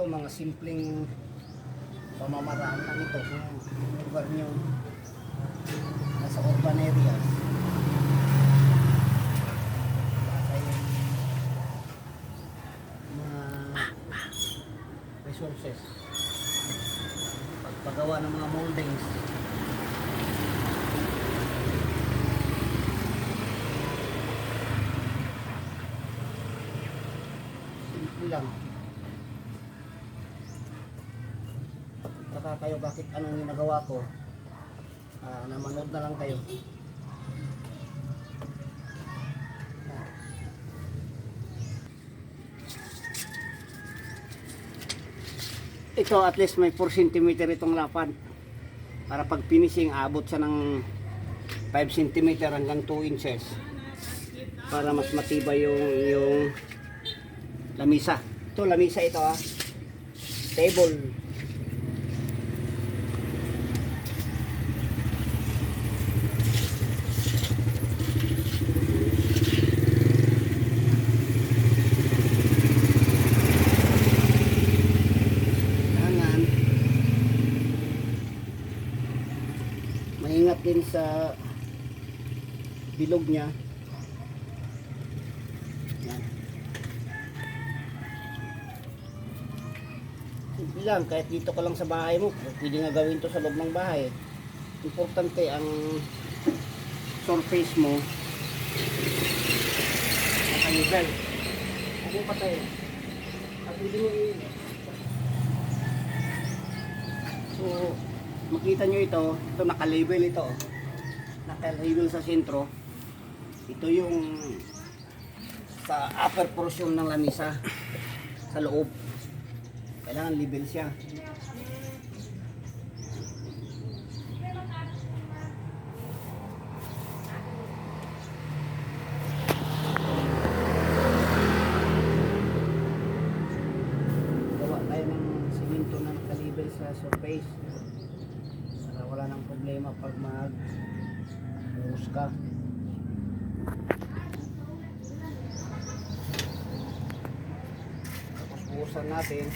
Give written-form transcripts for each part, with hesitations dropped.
mga simpleng pamamaraan lang ito kung lugar nyo nasa urban areas. Wala kayong mga resources. Pagpagawa ng mga moldings, simple lang. Saka kayo bakit anong ginagawa ko, na manood na lang kayo. Ito at least may 4 cm itong lapad para pag finishing abot siya ng 5 cm hanggang 2 inches para mas matibay yung lamisa. Ito lamisa ito table. Maingat din sa bilog niya. Yan. Simple lang, kahit dito ka lang sa bahay mo, pwede nga gawin to sa loob ng bahay. Importante ang surface mo naka-level. Ako patay. At hindi mo so makita nyo ito naka-label ito. Naka-label sa sentro. Ito yung sa upper portion ng lamisa sa loob. Kailangan label siya. Gawa tayo ng simento na naka-label sa surface. Wala nang problema pag mag-buhos ka. Tapos buhusan natin.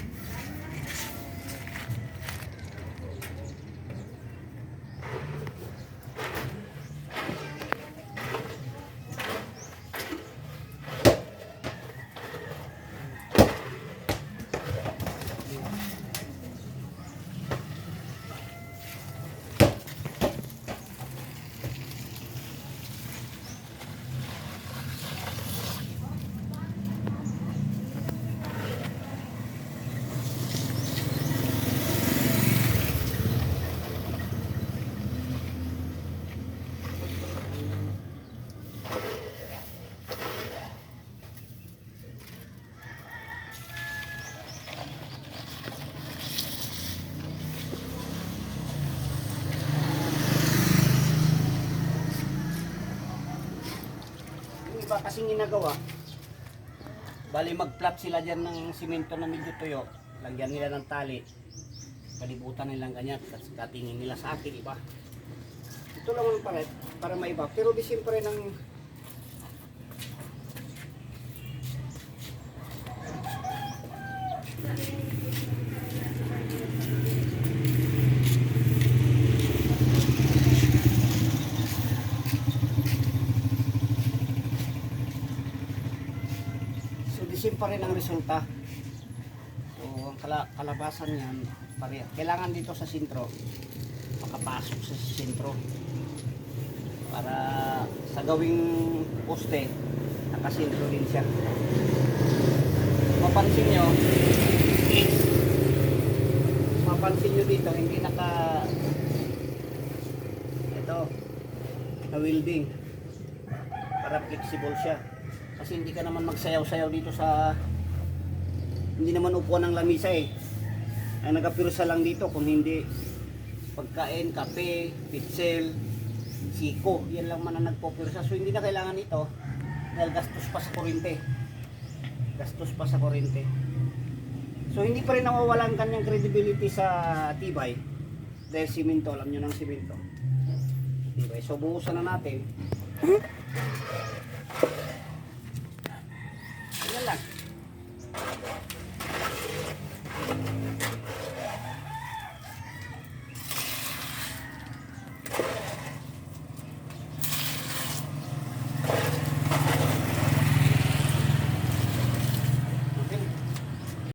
Iba kasing ginagawa, bali mag-flat sila dyan ng simento na medyo tuyo, lagyan nila ng tali, palibutan nilang ganyan, katingin nila sa akin iba. Ito lang ang paret para maiba, pero di siyempre ng same pa rin ang resulta. So ang kalabasan niyan pareha. Kailangan dito sa sentro makapasok sa sentro para sa gawing poste nakasentro din siya. Mapansin nyo dito hindi naka ito na welding para flexible siya. Kasi hindi ka naman magsayaw-sayaw dito sa hindi naman upuan ng lamisa ang nagapirsa lang dito kung hindi pagkain, kape, pitsel, siko, yan lang man ang nagpopirsa. So hindi na kailangan ito dahil gastos pa sa kuryente. So hindi pa rin nawawala ang kanyang credibility sa tibay dahil simento, alam nyo ng simento tibay. So buhusan na natin.